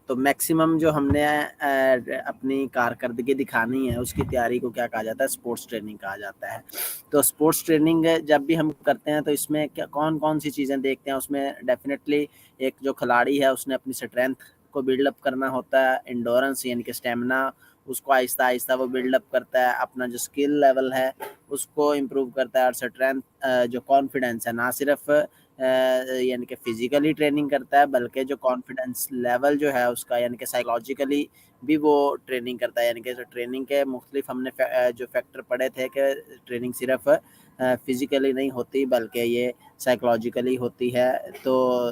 تو میکسیمم جو ہم نے اپنی کارکردگی دکھانی ہے اس کی تیاری کو کیا کہا جاتا ہے؟ اسپورٹس ٹریننگ کہا جاتا ہے. تو اسپورٹس ٹریننگ جب بھی ہم کرتے ہیں تو اس میں کیا کون سی چیزیں دیکھتے ہیں؟ اس میں ڈیفینیٹلی ایک جو کھلاڑی ہے اس نے اپنی اسٹرینتھ کو بلڈ اپ کرنا ہوتا ہے، انڈورنس یعنی کہ اسٹیمنا اس کو آہستہ آہستہ وہ بلڈ اپ کرتا ہے، اپنا جو اسکل لیول ہے اس کو امپروو کرتا ہے، اور اسٹرینتھ جو کانفیڈنس ہے نہ صرف یعنی کہ فزیکلی ٹریننگ کرتا ہے بلکہ جو کانفیڈنس لیول جو ہے اس کا یعنی کہ سائیکولوجیکلی بھی وہ ٹریننگ کرتا ہے. یعنی کہ ٹریننگ کے مختلف ہم نے جو فیکٹر پڑھے تھے کہ ٹریننگ صرف فزیکلی نہیں ہوتی بلکہ یہ سائیکولوجیکلی ہوتی ہے، تو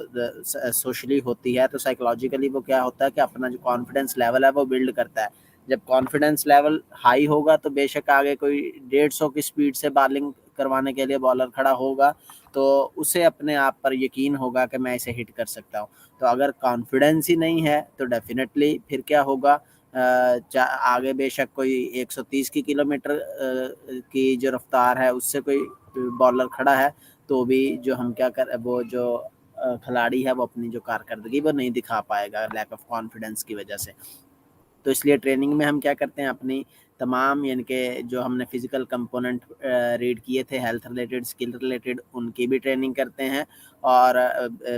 سوشلی ہوتی ہے. تو سائیکولوجیکلی وہ کیا ہوتا ہے کہ اپنا جو کانفیڈنس لیول ہے وہ بلڈ کرتا ہے. جب کانفیڈنس لیول ہائی ہوگا تو بے شک آگے کوئی 150 کی سپیڈ سے بالنگ کروانے کے لیے بالر کھڑا ہوگا تو اسے اپنے آپ پر یقین ہوگا کہ میں اسے ہٹ کر سکتا ہوں. تو اگر کانفیڈنس ہی نہیں ہے تو ڈیفینیٹلی پھر کیا ہوگا، آگے بے شک کوئی 130 کی کلومیٹر کی جو رفتار ہے اس سے کوئی بالر کھڑا ہے تو بھی جو ہم کیا کر وہ جو کھلاڑی ہے وہ اپنی جو کارکردگی وہ نہیں دکھا پائے گا لیک آف کانفیڈنس کی وجہ سے. تو اس لیے ٹریننگ میں ہم کیا کرتے ہیں، اپنی تمام یعنی کہ جو ہم نے فزیکل کمپوننٹ ریڈ کیے تھے ہیلتھ ریلیٹڈ اسکل ریلیٹڈ ان کی بھی ٹریننگ کرتے ہیں، اور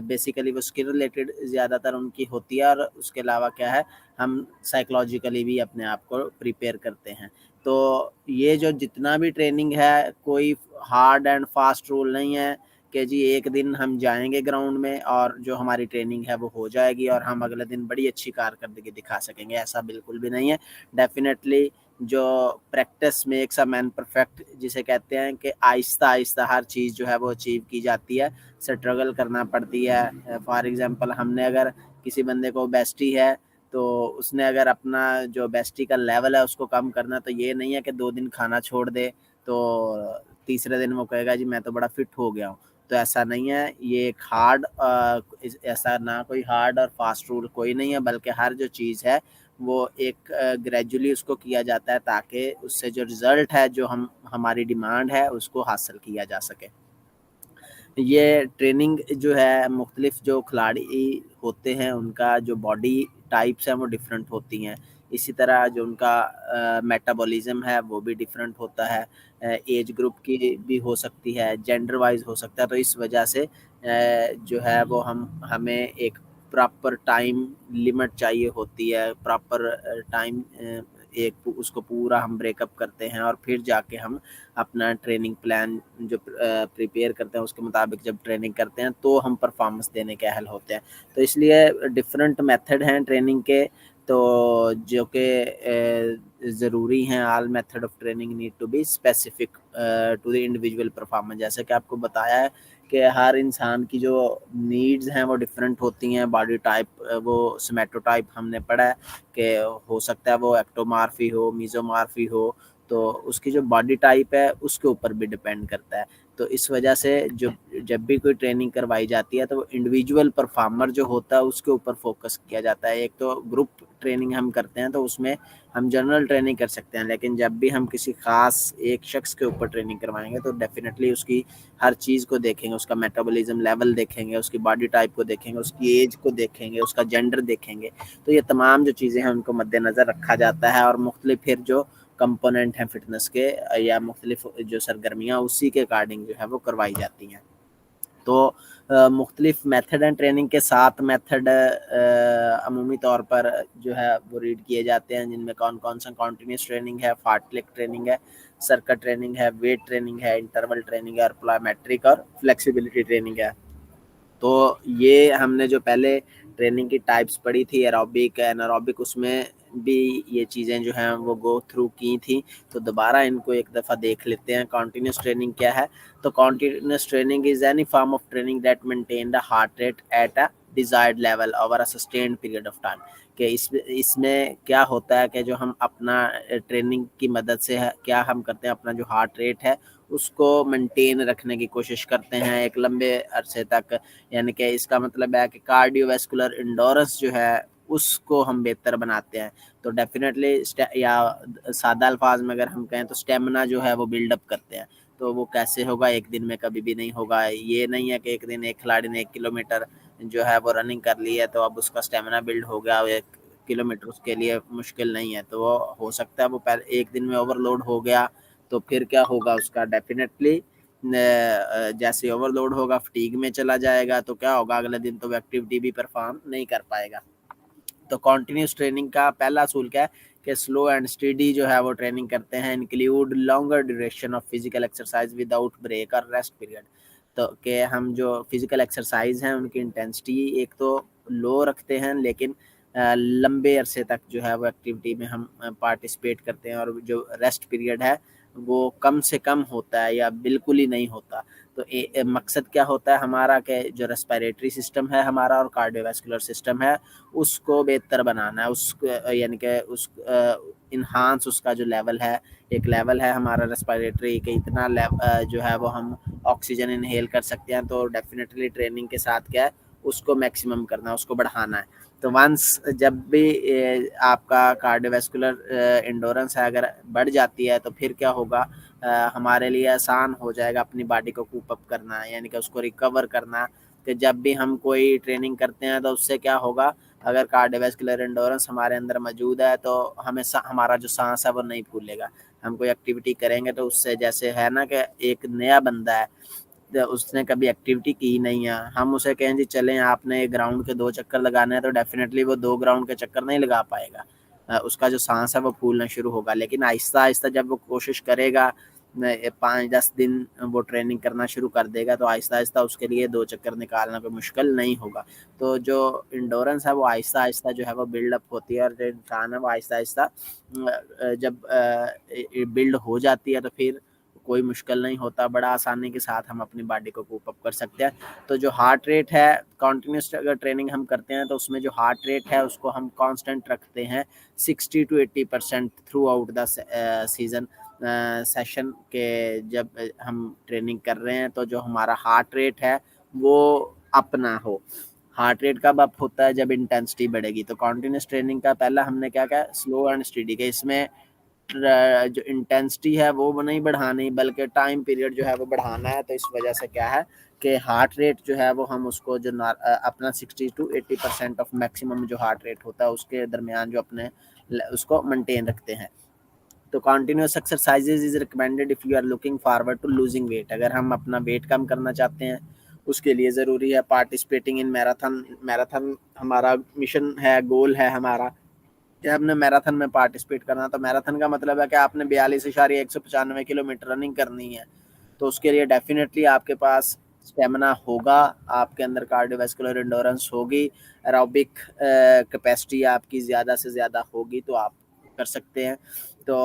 بیسیکلی وہ اسکل ریلیٹڈ زیادہ تر ان کی ہوتی ہے، اور اس کے علاوہ کیا ہے ہم سائیکولوجیکلی بھی اپنے آپ کو پریپیئر کرتے ہیں. تو یہ جو جتنا بھی ٹریننگ ہے کوئی ہارڈ اینڈ فاسٹ رول نہیں ہے کہ جی ایک دن ہم جائیں گے گراؤنڈ میں اور جو ہماری ٹریننگ ہے وہ ہو جائے گی اور ہم اگلے دن بڑی اچھی کارکردگی دکھا سکیں گے. ایسا بالکل بھی نہیں ہے. ڈیفینیٹلی جو practice makes a man perfect جسے کہتے ہیں کہ آہستہ آہستہ ہر چیز جو ہے وہ اچیو کی جاتی ہے، اسٹرگل کرنا پڑتی ہے. فار ایگزامپل ہم نے اگر کسی بندے کو بیسٹی ہے تو اس نے اگر اپنا جو بیسٹی کا لیول ہے اس کو کم کرنا، تو یہ نہیں ہے کہ 2 دن کھانا چھوڑ دے تو تیسرے دن وہ کہے گا جی میں تو بڑا فٹ ہو گیا ہوں. تو ایسا نہیں ہے. یہ ایک ہارڈ ایسا نہ کوئی ہارڈ اور فاسٹ رول کوئی نہیں ہے بلکہ ہر جو چیز ہے وہ ایک گریجولی اس کو کیا جاتا ہے تاکہ اس سے جو رزلٹ ہے جو ہماری ڈیمانڈ ہے اس کو حاصل کیا جا سکے. یہ ٹریننگ جو ہے مختلف جو کھلاڑی ہوتے ہیں ان کا جو باڈی ٹائپس ہیں وہ ڈفرینٹ ہوتی ہیں. اسی طرح جو ان کا میٹابولیزم ہے وہ بھی ڈفرینٹ ہوتا ہے، ایج گروپ کی بھی ہو سکتی ہے، جینڈر وائز ہو سکتا ہے. تو اس وجہ سے جو ہے وہ ہمیں ایک پراپر ٹائم لیمٹ چاہیے ہوتی ہے، پراپر ٹائم ایک اس کو پورا ہم بریک اپ کرتے ہیں اور پھر جا کے ہم اپنا ٹریننگ پلان جو پریپیئر کرتے ہیں اس کے مطابق جب ٹریننگ کرتے ہیں تو ہم پرفارمنس دینے کے اہل ہوتے ہیں. تو اس لیے ڈفرینٹ میتھڈ ہیں ٹریننگ کے تو جو کہ ضروری ہیں. All method of training need to be specific to the individual performance. جیسے کہ آپ کو بتایا ہے کہ ہر انسان کی جو نیڈز ہیں وہ ڈفرینٹ ہوتی ہیں. باڈی ٹائپ وہ سمیٹو ٹائپ ہم نے پڑھا ہے کہ ہو سکتا ہے وہ ایکٹومارفی ہو، میزومارفی ہو، تو اس کی جو باڈی ٹائپ ہے اس کے اوپر بھی ڈپینڈ کرتا ہے. تو اس وجہ سے جب بھی کوئی ٹریننگ کروائی جاتی ہے تو وہ انڈیویجول پرفارمر جو ہوتا ہے اس کے اوپر فوکس کیا جاتا ہے. ایک تو گروپ ٹریننگ ہم کرتے ہیں تو اس میں ہم جنرل ٹریننگ کر سکتے ہیں، لیکن جب بھی ہم کسی خاص ایک شخص کے اوپر ٹریننگ کروائیں گے تو ڈیفینیٹلی اس کی ہر چیز کو دیکھیں گے، اس کا میٹابولیزم لیول دیکھیں گے، اس کی باڈی ٹائپ کو دیکھیں گے، اس کی ایج کو دیکھیں گے، اس کا جینڈر دیکھیں گے. تو یہ تمام جو چیزیں ہیں ان کو مد نظر رکھا جاتا ہے اور مختلف پھر جو کمپوننٹ ہیں فٹنس کے یا مختلف جو سرگرمیاں اسی کے اکارڈنگ جو ہے وہ کروائی جاتی ہیں. تو مختلف میتھڈ ہیں ٹریننگ کے. 7 میتھڈ عمومی طور پر جو ہے وہ ریڈ کیے جاتے ہیں، جن میں کون سا کنٹینیوس ٹریننگ ہے، فارٹلیک ٹریننگ ہے، سرکٹ ٹریننگ ہے، ویٹ ٹریننگ ہے، انٹرول ٹریننگ ہے، اور پلائیمیٹرک اور فلیکسیبلٹی ٹریننگ ہے. تو یہ ہم نے جو پہلے ٹریننگ کی ٹائپس پڑھی تھی ایروبک انیروبک، اس میں بھی یہ چیزیں جو ہیں وہ گو تھرو کی تھیں. تو دوبارہ ان کو ایک دفعہ دیکھ لیتے ہیں. کنٹینیوس ٹریننگ کیا ہے؟ تو continuous training is any form of training that maintain the heart rate at a desired level over a sustained period of time. کہ اس میں کیا ہوتا ہے کہ جو ہم اپنا ٹریننگ کی مدد سے کیا ہم کرتے ہیں، اپنا جو ہارٹ ریٹ ہے اس کو مینٹین رکھنے کی کوشش کرتے ہیں ایک لمبے عرصے تک. یعنی کہ اس کا مطلب ہے کہ کارڈیو ویسکولر انڈورنس جو ہے اس کو ہم بہتر بناتے ہیں. تو ڈیفینیٹلی یا سادہ الفاظ میں اگر ہم کہیں تو اسٹیمنا جو ہے وہ بلڈ اپ کرتے ہیں. تو وہ کیسے ہوگا؟ ایک دن میں کبھی بھی نہیں ہوگا. یہ نہیں ہے کہ ایک دن ایک کھلاڑی نے 1 کلومیٹر جو ہے وہ رننگ کر لی ہے تو اب اس کا اسٹیمنا بلڈ ہو گیا, 1 کلومیٹر اس کے لیے مشکل نہیں ہے, تو وہ ہو سکتا ہے وہ پہلے ایک دن میں اوور لوڈ ہو گیا تو پھر کیا ہوگا اس کا ڈیفینیٹلی جیسے اوور لوڈ ہوگا فٹیگ میں چلا جائے گا, تو کیا ہوگا اگلے دن تو وہ ایکٹیویٹی بھی پرفارم نہیں کر پائے گا. تو کنٹینیوس ٹریننگ کا پہلا اصول کیا ہے کہ سلو اینڈ اسٹڈی جو ہے وہ ٹریننگ کرتے ہیں, include longer duration of physical exercise without break اور ریسٹ پیریڈ. تو کہ ہم جو فزیکل ایکسرسائز ہیں ان کی انٹینسٹی ایک تو لو رکھتے ہیں, لیکن لمبے عرصے تک جو ہے وہ ایکٹیویٹی میں ہم پارٹیسپیٹ کرتے ہیں, اور جو ریسٹ پیریڈ ہے وہ کم سے کم ہوتا ہے یا بالکل ہی نہیں ہوتا. تو مقصد کیا ہوتا ہے ہمارا کہ جو ریسپیریٹری سسٹم ہے ہمارا اور کارڈیو ویسکولر سسٹم ہے اس کو بہتر بنانا ہے, اس یعنی کہ اس انہانس اس کا جو لیول ہے, ایک لیول ہے ہمارا ریسپیریٹری کہ اتنا جو ہے وہ ہم آکسیجن انہیل کر سکتے ہیں, تو ڈیفینیٹلی ٹریننگ کے ساتھ کیا ہے اس کو میکسیمم کرنا ہے, اس کو بڑھانا ہے. تو ونس جب بھی آپ کا کارڈیو ویسکولر انڈورنس ہے اگر بڑھ جاتی ہے تو پھر کیا ہوگا ہمارے لیے آسان ہو جائے گا اپنی باڈی کو کوپ اپ کرنا, یعنی کہ اس کو ریکور کرنا. کہ جب بھی ہم کوئی ٹریننگ کرتے ہیں تو اس سے کیا ہوگا, اگر کارڈیو ویسکولر انڈورنس ہمارے اندر موجود ہے تو ہمیں ہمارا جو سانس ہے وہ نہیں پھولے گا. ہم کوئی ایکٹیویٹی کریں گے تو اس سے جیسے ہے نا کہ ایک نیا بندہ ہے اس نے کبھی ایکٹیویٹی کی نہیں ہے, ہم اسے کہیں جی چلیں آپ نے گراؤنڈ کے 2 چکر لگانے ہیں, تو ڈیفینیٹلی وہ 2 گراؤنڈ کے چکر نہیں لگا پائے گا, اس کا جو سانس ہے وہ پھولنا شروع ہوگا. لیکن آہستہ آہستہ جب وہ کوشش کرے گا 5-10 دن وہ ٹریننگ کرنا شروع کر دے گا, تو آہستہ آہستہ اس کے لیے 2 چکر نکالنا کوئی مشکل نہیں ہوگا. تو جو انڈورنس ہے وہ آہستہ آہستہ جو ہے وہ بلڈ اپ ہوتی ہے, اور جو انسان ہے وہ آہستہ آہستہ جب بلڈ ہو جاتی ہے تو پھر کوئی مشکل نہیں ہوتا, بڑا آسانی کے ساتھ ہم اپنی باڈی کو کوپ اپ کر سکتے ہیں. تو جو ہارٹ ریٹ ہے کنٹینیوس اگر ٹریننگ ہم کرتے ہیں تو اس میں جو ہارٹ ریٹ ہے اس کو ہم کانسٹنٹ رکھتے ہیں 60 to 80% through out the season session کے. جب ہم ٹریننگ کر رہے ہیں تو جو ہمارا ہارٹ ریٹ ہے وہ اپنا ہو. ہارٹ ریٹ کب اپ ہوتا ہے جب انٹینسٹی بڑھے گی. تو کنٹینیوس ٹریننگ کا پہلا ہم نے کیا کہا سلو اینڈ اسٹڈی, کہ اس میں جو انٹینسٹی ہے وہ نہیں بڑھانی بلکہ ٹائم پیریڈ جو ہے وہ بڑھانا ہے. تو اس وجہ سے کیا ہے کہ ہارٹ ریٹ جو ہے وہ ہم اس کو جو اپنا 60 to 80% آف میکسیمم جو ہارٹ ریٹ ہوتا ہے اس کے درمیان جو اپنے اس کو مینٹین رکھتے ہیں. تو continuous exercises is recommended if you are looking forward to losing weight. اگر ہم اپنا ویٹ کم کرنا چاہتے ہیں اس کے لیے ضروری ہے پارٹیسپیٹنگ ان میراتھن ہمارا مشن ہے, گول ہے ہمارا کہ ہم نے میراتھن میں پارٹیسپیٹ کرنا. تو میراتھن کا مطلب ہے کہ آپ نے 42.195 کلومیٹر رننگ کرنی ہے, تو اس کے لیے ڈیفینیٹلی آپ کے پاس اسٹیمنا ہوگا, آپ کے اندر کارڈیو ویسکولر انڈورنس ہوگی, ایروبک کیپیسٹی آپ کی زیادہ سے زیادہ ہوگی, تو آپ کر سکتے ہیں. تو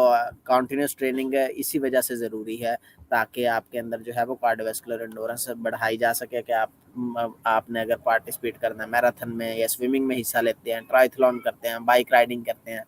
کنٹینیوس ٹریننگ اسی وجہ سے ضروری ہے تاکہ آپ کے اندر جو ہے وہ کارڈیو ویسکولر انڈورنس بڑھائی جا سکے. کہ آپ نے اگر پارٹیسپیٹ کرنا ہے میراتھن میں یا سوئمنگ میں حصہ لیتے ہیں, ٹرائتھلون کرتے ہیں, بائک رائڈنگ کرتے ہیں,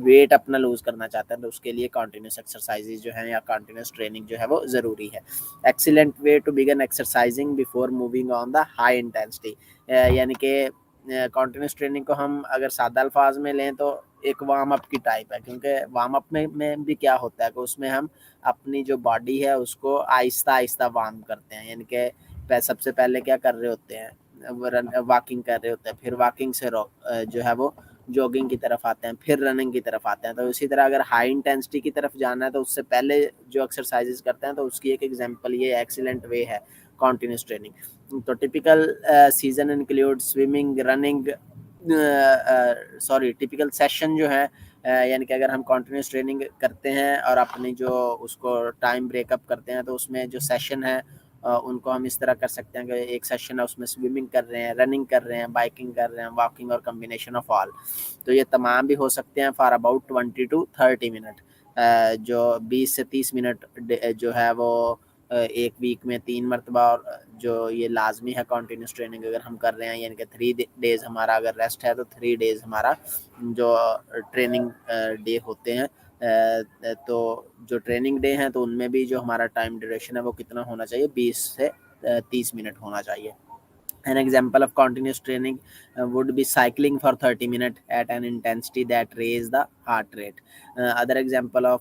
ویٹ اپنا لوز کرنا چاہتے ہیں, تو اس کے لیے کنٹینیوس ایکسرسائزز جو ہیں یا کنٹینیوس ٹریننگ جو ہے وہ ضروری ہے. Excellent way to begin exercising before moving on the high intensity. یعنی کہ کنٹینیوس ٹریننگ کو ہم اگر سادہ الفاظ میں لیں تو ایک وارم اپ کی ٹائپ ہے, کیونکہ وارم اپ میں بھی کیا ہوتا ہے کہ اس میں ہم اپنی جو باڈی ہے اس کو آہستہ آہستہ وارم کرتے ہیں. یعنی کہ سب سے پہلے کیا کر رہے ہوتے ہیں, واکنگ کر رہے ہوتے ہیں, پھر واکنگ سے جو ہے وہ جوگنگ کی طرف آتے ہیں, پھر رننگ کی طرف آتے ہیں. تو اسی طرح اگر ہائی انٹینسٹی کی طرف جانا ہے تو اس سے پہلے جو ایکسرسائزز کرتے ہیں تو اس کی ایک ایگزامپل یہ ایکسیلنٹ وے ہے کنٹینیوس ٹریننگ. تو typical season include swimming, running, typical session جو ہے یعنی کہ اگر ہم کنٹینیوس ٹریننگ کرتے ہیں اور اپنی جو اس کو ٹائم بریک اپ کرتے ہیں تو اس میں جو سیشن ہے ان کو ہم اس طرح کر سکتے ہیں کہ ایک سیشن ہے اس میں سوئمنگ کر رہے ہیں, رننگ کر رہے ہیں, بائکنگ کر رہے ہیں, واکنگ اور کمبینیشن آف آل. تو یہ تمام بھی ہو سکتے ہیں فار اباؤٹ 20 to 30 منٹ, جو 20 سے 30 منٹ جو ہے وہ ایک ویک میں 3 مرتبہ. اور جو یہ لازمی ہے کنٹینیوس ٹریننگ اگر ہم کر رہے ہیں یعنی کہ 3 days ہمارا اگر ریسٹ ہے تو 3 days ہمارا جو ٹریننگ ڈے ہوتے ہیں. تو جو ٹریننگ ڈے ہیں تو ان میں بھی جو ہمارا ٹائم ڈیوریشن ہے وہ کتنا ہونا چاہیے, 20 سے 30 منٹ ہونا چاہیے. An example of continuous training would be cycling for 30 minutes at an intensity that raise the heart rate. Other example of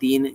3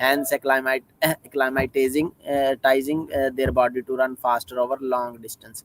hence acclimatizing their body to run faster over long distance.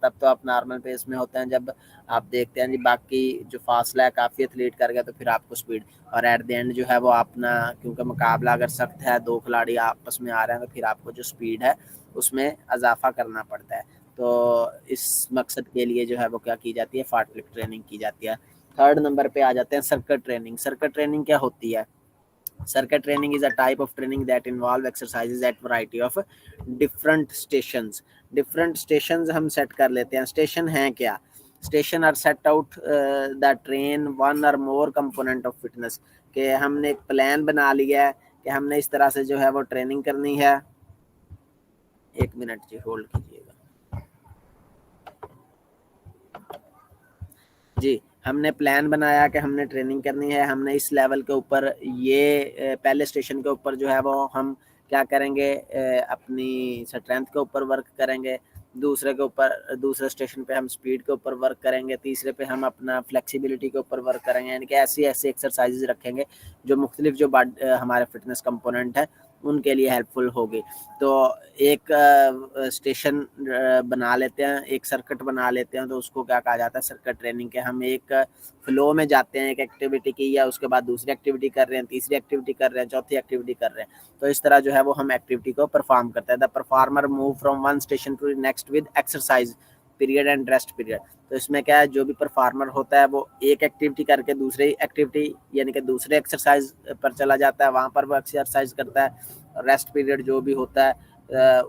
تب تو آپ normal پیس میں ہوتے ہیں. جب آپ دیکھتے ہیں جی باقی جو فاصلہ ہے کافی ایتھلیٹ کر گیا تو پھر آپ کو اسپیڈ, اور ایٹ دی اینڈ جو ہے وہ اپنا, کیونکہ مقابلہ اگر سخت ہے, 2 کھلاڑی آپس میں آ رہے ہیں, تو پھر آپ کو جو اسپیڈ ہے اس میں اضافہ کرنا پڑتا ہے. تو اس مقصد کے لیے جو ہے وہ کیا کی جاتی ہے, فارٹ لفٹ ٹریننگ کی جاتی ہے. 3rd نمبر پہ آ جاتے ہیں سرکٹ ٹریننگ. سرکٹ ٹریننگ کیا ہوتی ہے؟ Circuit training is a type of training that involve exercises at variety of different stations. Different stations ہم سیٹ کر لیتے ہیں. اسٹیشن ہیں کیا؟ Station are set out the train one or more component of fitness, کہ ہم نے ایک پلان بنا لیا ہے کہ ہم نے اس طرح سے جو ہے وہ ٹریننگ کرنی ہے. 1 منٹ جی ہولڈ کیجیے گا جی. ہم نے پلان بنایا کہ ہم نے ٹریننگ کرنی ہے, ہم نے اس لیول کے اوپر یہ پہلے اسٹیشن کے اوپر جو ہے وہ ہم کیا کریں گے, اپنی اسٹرینتھ کے اوپر ورک کریں گے. دوسرے کے اوپر, دوسرے اسٹیشن پہ ہم اسپیڈ کے اوپر ورک کریں گے. تیسرے پہ ہم اپنا فلیکسیبلٹی کے اوپر ورک کریں گے. یعنی کہ ایسی ایکسرسائزز رکھیں گے جو مختلف جو ہمارے فٹنس کمپوننٹ ہے ان کے لیے ہیلپ فل ہوگی. تو ایک اسٹیشن بنا لیتے ہیں, ایک سرکٹ بنا لیتے ہیں, تو اس کو کیا کہا جاتا ہے, سرکٹ ٹریننگ. کے ہم ایک فلو میں جاتے ہیں, ایک ایکٹیویٹی کی یا اس کے بعد دوسری ایکٹیویٹی کر رہے ہیں, تیسری ایکٹیویٹی کر رہے ہیں, چوتھی ایکٹیویٹی کر رہے ہیں. تو اس طرح جو ہے وہ ہم ایکٹیویٹی کو پرفارم کرتے ہیں. The performer move from one station to next with exercise period and rest period. تو اس میں کیا ہے, جو بھی پرفارمر ہوتا ہے وہ ایک ایکٹیویٹی کر کے دوسری ایکٹیویٹی یعنی کہ دوسرے ایکسرسائز پر چلا جاتا ہے, وہاں پر وہ ایکسرسائز کرتا ہے, ریسٹ پیریڈ جو بھی ہوتا ہے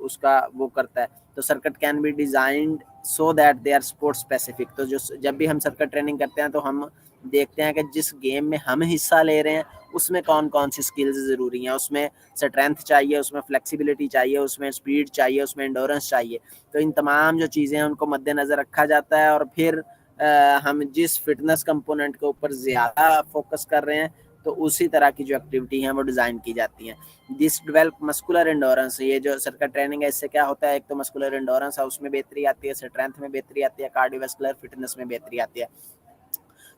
اس کا وہ کرتا ہے. تو circuit can be designed so that they are sport specific. تو جو جب بھی ہم سرکٹ ٹریننگ کرتے ہیں تو ہم دیکھتے ہیں کہ جس گیم میں ہم حصہ لے رہے ہیں اس میں کون کون سی سکلز ضروری ہیں. اس میں اسٹرینتھ چاہیے, اس میں فلیکسیبلٹی چاہیے, اس میں اسپیڈ چاہیے, اس میں انڈورنس چاہیے. تو ان تمام جو چیزیں ہیں ان کو مد نظر رکھا جاتا ہے, اور پھر ہم جس فٹنس کمپوننٹ کے اوپر زیادہ فوکس کر رہے ہیں تو اسی طرح کی جو ایکٹیویٹی ہیں وہ ڈیزائن کی جاتی ہیں. دس ڈیولپ مسکولر انڈورنس. یہ جو سرکٹ ٹریننگ ہے اس سے کیا ہوتا ہے, ایک تو مسکولر انڈورنس ہے, اس میں بہتری آتی ہے, اسٹرینتھ میں بہتری آتی ہے, کارڈیوواسکولر فٹنس میں بہتری آتی ہے.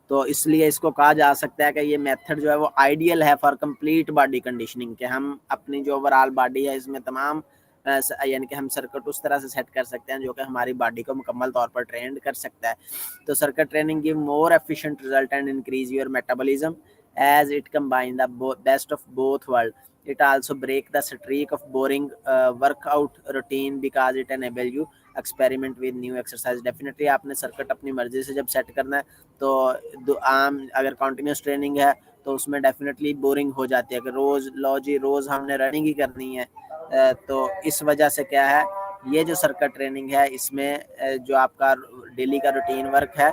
تو اس لیے اس کو کہا جا سکتا ہے کہ یہ میتھڈ جو ہے وہ آئیڈیل ہے فار کمپلیٹ باڈی کنڈیشننگ, کہ ہم اپنی جو اوور آل باڈی ہے اس میں تمام یعنی کہ ہم سرکٹ اس طرح سے سیٹ کر سکتے ہیں جو کہ ہماری باڈی کو مکمل طور پر ٹرینڈ کر سکتا ہے. تو circuit training give more efficient result and increase your metabolism as it combine the best of both world. It also break the streak of boring workout routine because it enable you experiment with new exercise. Definitely آپ نے circuit اپنی مرضی سے جب set کرنا ہے تو عام اگر کنٹینیوس ٹریننگ ہے تو اس میں ڈیفینیٹلی بورنگ ہو جاتی ہے کہ روز لو جی روز ہم نے رننگ ہی کرنی ہے. تو اس وجہ سے کیا ہے, یہ جو سرکٹ ٹریننگ ہے اس میں جو آپ کا ڈیلی کا روٹین ورک ہے